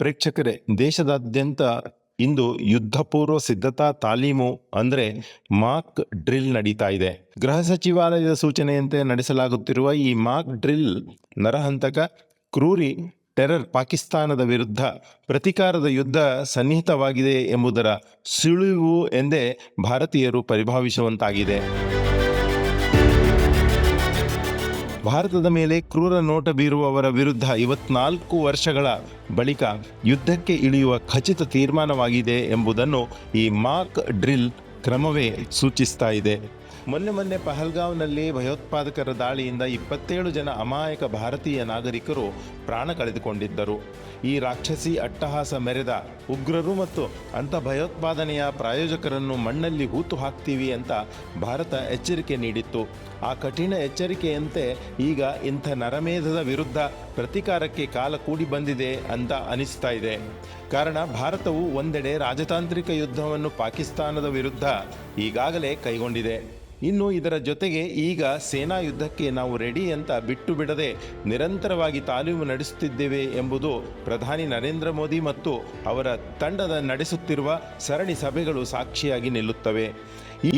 ಪ್ರೇಕ್ಷಕರೇ, ದೇಶದಾದ್ಯಂತ ಇಂದು ಯುದ್ಧ ಪೂರ್ವ ಸಿದ್ಧತಾ ತಾಲೀಮು ಅಂದರೆ ಮಾಕ್ ಡ್ರಿಲ್ ನಡೀತಾ ಇದೆ. ಗೃಹ ಸಚಿವಾಲಯದ ಸೂಚನೆಯಂತೆ ನಡೆಸಲಾಗುತ್ತಿರುವ ಈ ಮಾಕ್ ಡ್ರಿಲ್ ನರಹಂತಕ, ಕ್ರೂರಿ, ಟೆರರ್ ಪಾಕಿಸ್ತಾನದ ವಿರುದ್ಧ ಪ್ರತೀಕಾರದ ಯುದ್ಧ ಸನ್ನಿಹಿತವಾಗಿದೆ ಎಂಬುದರ ಸುಳಿವು ಎಂದೇ ಭಾರತೀಯರು ಪರಿಭಾವಿಸುವಂತಾಗಿದೆ. ಭಾರತದ ಮೇಲೆ ಕ್ರೂರ ನೋಟ ಬೀರುವವರ ವಿರುದ್ಧ 54 ವರ್ಷಗಳ ಬಳಿಕ ಯುದ್ಧಕ್ಕೆ ಇಳಿಯುವ ಖಚಿತ ತೀರ್ಮಾನವಾಗಿದೆ ಎಂಬುದನ್ನು ಈ ಮಾಕ್ ಡ್ರಿಲ್ ಕ್ರಮವೇ ಸೂಚಿಸ್ತಾ ಇದೆ. ಮೊನ್ನೆ ಪಹಲ್ಗಾವ್ನಲ್ಲಿ ಭಯೋತ್ಪಾದಕರ ದಾಳಿಯಿಂದ 27 ಜನ ಅಮಾಯಕ ಭಾರತೀಯ ನಾಗರಿಕರು ಪ್ರಾಣ ಕಳೆದುಕೊಂಡಿದ್ದರು. ಈ ರಾಕ್ಷಸಿ ಅಟ್ಟಹಾಸ ಮೆರೆದ ಉಗ್ರರು ಮತ್ತು ಅಂಥ ಭಯೋತ್ಪಾದನೆಯ ಪ್ರಾಯೋಜಕರನ್ನು ಮಣ್ಣಲ್ಲಿ ಹೂತು ಹಾಕ್ತೀವಿ ಅಂತ ಭಾರತ ಎಚ್ಚರಿಕೆ ನೀಡಿತ್ತು. ಆ ಕಠಿಣ ಎಚ್ಚರಿಕೆಯಂತೆ ಈಗ ಇಂಥ ನರಮೇಧದ ವಿರುದ್ಧ ಪ್ರತೀಕಾರಕ್ಕೆ ಕಾಲ ಕೂಡಿ ಬಂದಿದೆ ಅಂತ ಅನಿಸ್ತಾ ಇದೆ. ಕಾರಣ ಭಾರತವು ಒಂದೆಡೆ ರಾಜತಾಂತ್ರಿಕ ಯುದ್ಧವನ್ನು ಪಾಕಿಸ್ತಾನದ ವಿರುದ್ಧ ಈಗಾಗಲೇ ಕೈಗೊಂಡಿದೆ. ಇನ್ನು ಇದರ ಜೊತೆಗೆ ಈಗ ಸೇನಾ ಯುದ್ಧಕ್ಕೆ ನಾವು ರೆಡಿ ಅಂತ ಬಿಟ್ಟು ಬಿಡದೆ ನಿರಂತರವಾಗಿ ತಾಲೀಮು ನಡೆಸುತ್ತಿದ್ದೇವೆ ಎಂಬುದು ಪ್ರಧಾನಿ ನರೇಂದ್ರ ಮೋದಿ ಮತ್ತು ಅವರ ತಂಡದ ನಡೆಸುತ್ತಿರುವ ಸರಣಿ ಸಭೆಗಳು ಸಾಕ್ಷಿಯಾಗಿ ನಿಲ್ಲುತ್ತವೆ.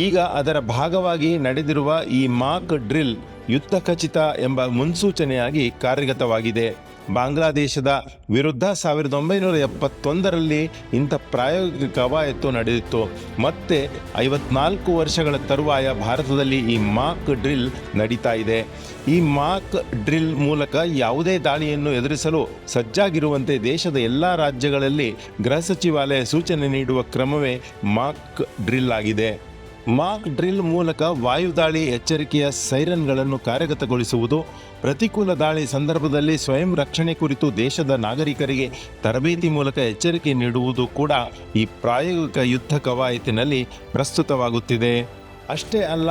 ಈಗ ಅದರ ಭಾಗವಾಗಿ ನಡೆದಿರುವ ಈ ಮಾಕ್ ಡ್ರಿಲ್ ಯುದ್ಧ ಖಚಿತ ಎಂಬ ಮುನ್ಸೂಚನೆಯಾಗಿ ಕಾರ್ಯಗತವಾಗಿದೆ. ಬಾಂಗ್ಲಾದೇಶದ ವಿರುದ್ಧ 1971ರಲ್ಲಿ ಇಂಥ ಪ್ರಾಯೋಗಿಕ ಕವಾಯತ್ತು ನಡೆದಿತ್ತು. ಮತ್ತೆ 54 ವರ್ಷಗಳ ತರುವಾಯ ಭಾರತದಲ್ಲಿ ಈ ಮಾಕ್ ಡ್ರಿಲ್ ನಡೀತಾ ಇದೆ. ಈ ಮಾಕ್ ಡ್ರಿಲ್ ಮೂಲಕ ಯಾವುದೇ ದಾಳಿಯನ್ನು ಎದುರಿಸಲು ಸಜ್ಜಾಗಿರುವಂತೆ ದೇಶದ ಎಲ್ಲ ರಾಜ್ಯಗಳಲ್ಲಿ ಗೃಹ ಸಚಿವಾಲಯ ಸೂಚನೆ ನೀಡುವ ಕ್ರಮವೇ ಮಾಕ್ ಡ್ರಿಲ್ ಆಗಿದೆ. ಮಾಕ್ ಡ್ರಿಲ್ ಮೂಲಕ ವಾಯುದಾಳಿ ಎಚ್ಚರಿಕೆಯ ಸೈರನ್ಗಳನ್ನು ಕಾರ್ಯಗತಗೊಳಿಸುವುದು, ಪ್ರತಿಕೂಲ ದಾಳಿ ಸಂದರ್ಭದಲ್ಲಿ ಸ್ವಯಂ ರಕ್ಷಣೆ ಕುರಿತು ದೇಶದ ನಾಗರಿಕರಿಗೆ ತರಬೇತಿ ಮೂಲಕ ಎಚ್ಚರಿಕೆ ನೀಡುವುದು ಕೂಡ ಈ ಪ್ರಾಯೋಗಿಕ ಯುದ್ಧ ಕವಾಯತಿನಲ್ಲಿ ಪ್ರಸ್ತುತವಾಗುತ್ತಿದೆ. ಅಷ್ಟೇ ಅಲ್ಲ,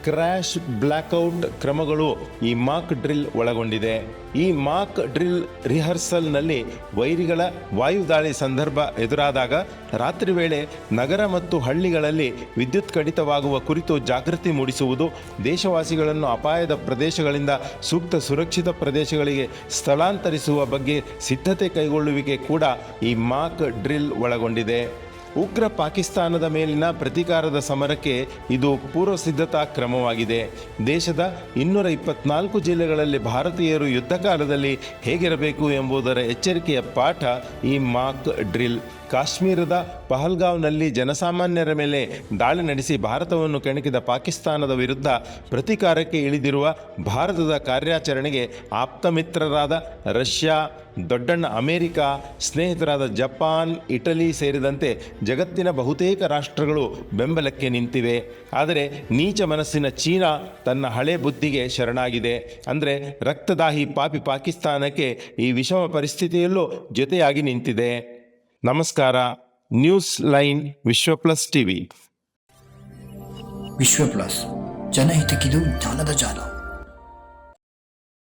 ಕ್ರ್ಯಾಶ್ ಬ್ಲ್ಯಾಕ್ಔಟ್ ಕ್ರಮಗಳು ಈ ಮಾಕ್ ಡ್ರಿಲ್ ಒಳಗೊಂಡಿದೆ. ಈ ಮಾಕ್ ಡ್ರಿಲ್ ರಿಹರ್ಸಲ್ನಲ್ಲಿ ವೈರಿಗಳ ವಾಯುದಾಳಿ ಸಂದರ್ಭ ಎದುರಾದಾಗ ರಾತ್ರಿ ವೇಳೆ ನಗರ ಮತ್ತು ಹಳ್ಳಿಗಳಲ್ಲಿ ವಿದ್ಯುತ್ ಕಡಿತವಾಗುವ ಕುರಿತು ಜಾಗೃತಿ ಮೂಡಿಸುವುದು, ದೇಶವಾಸಿಗಳನ್ನು ಅಪಾಯದ ಪ್ರದೇಶಗಳಿಂದ ಸೂಕ್ತ ಸುರಕ್ಷಿತ ಪ್ರದೇಶಗಳಿಗೆ ಸ್ಥಳಾಂತರಿಸುವ ಬಗ್ಗೆ ಸಿದ್ಧತೆ ಕೈಗೊಳ್ಳುವಿಕೆ ಕೂಡ ಈ ಮಾಕ್ ಡ್ರಿಲ್ ಒಳಗೊಂಡಿದೆ. ಉಗ್ರ ಪಾಕಿಸ್ತಾನದ ಮೇಲಿನ ಪ್ರತೀಕಾರದ ಸಮರಕ್ಕೆ ಇದು ಪೂರ್ವ ಸಿದ್ಧತಾ ಕ್ರಮವಾಗಿದೆ. ದೇಶದ 224 ಜಿಲ್ಲೆಗಳಲ್ಲಿ ಭಾರತೀಯರು ಯುದ್ಧ ಕಾಲದಲ್ಲಿ ಹೇಗಿರಬೇಕು ಎಂಬುದರ ಎಚ್ಚರಿಕೆಯ ಪಾಠ ಈ ಮಾಕ್ ಡ್ರಿಲ್. ಕಾಶ್ಮೀರದ ಪಹಲ್ಗಾವ್ನಲ್ಲಿ ಜನಸಾಮಾನ್ಯರ ಮೇಲೆ ದಾಳಿ ನಡೆಸಿ ಭಾರತವನ್ನು ಕೆಣಕಿದ ಪಾಕಿಸ್ತಾನದ ವಿರುದ್ಧ ಪ್ರತೀಕಾರಕ್ಕೆ ಇಳಿದಿರುವ ಭಾರತದ ಕಾರ್ಯಾಚರಣೆಗೆ ಆಪ್ತ ಮಿತ್ರರಾದ ರಷ್ಯಾ, ದೊಡ್ಡಣ್ಣ ಅಮೆರಿಕ, ಸ್ನೇಹಿತರಾದ ಜಪಾನ್, ಇಟಲಿ ಸೇರಿದಂತೆ ಜಗತ್ತಿನ ಬಹುತೇಕ ರಾಷ್ಟ್ರಗಳು ಬೆಂಬಲಕ್ಕೆ ನಿಂತಿವೆ. ಆದರೆ ನೀಚ ಮನಸ್ಸಿನ ಚೀನಾ ತನ್ನ ಹಳೆ ಬುದ್ಧಿಗೆ ಶರಣಾಗಿದೆ. ಅಂದರೆ ರಕ್ತದಾಹಿ ಪಾಪಿ ಪಾಕಿಸ್ತಾನಕ್ಕೆ ಈ ವಿಷಮ ಪರಿಸ್ಥಿತಿಯಲ್ಲೂ ಜೊತೆಯಾಗಿ ನಿಂತಿದೆ. ನಮಸ್ಕಾರ. ನ್ಯೂಸ್ ಲೈನ್ ವಿಶ್ವ ಪ್ಲಸ್ ಟಿವಿ. ವಿಶ್ವ ಪ್ಲಸ್, ಜನಹಿತಕ್ಕಿದು ಜ್ಞಾನದ ಜಾಲ.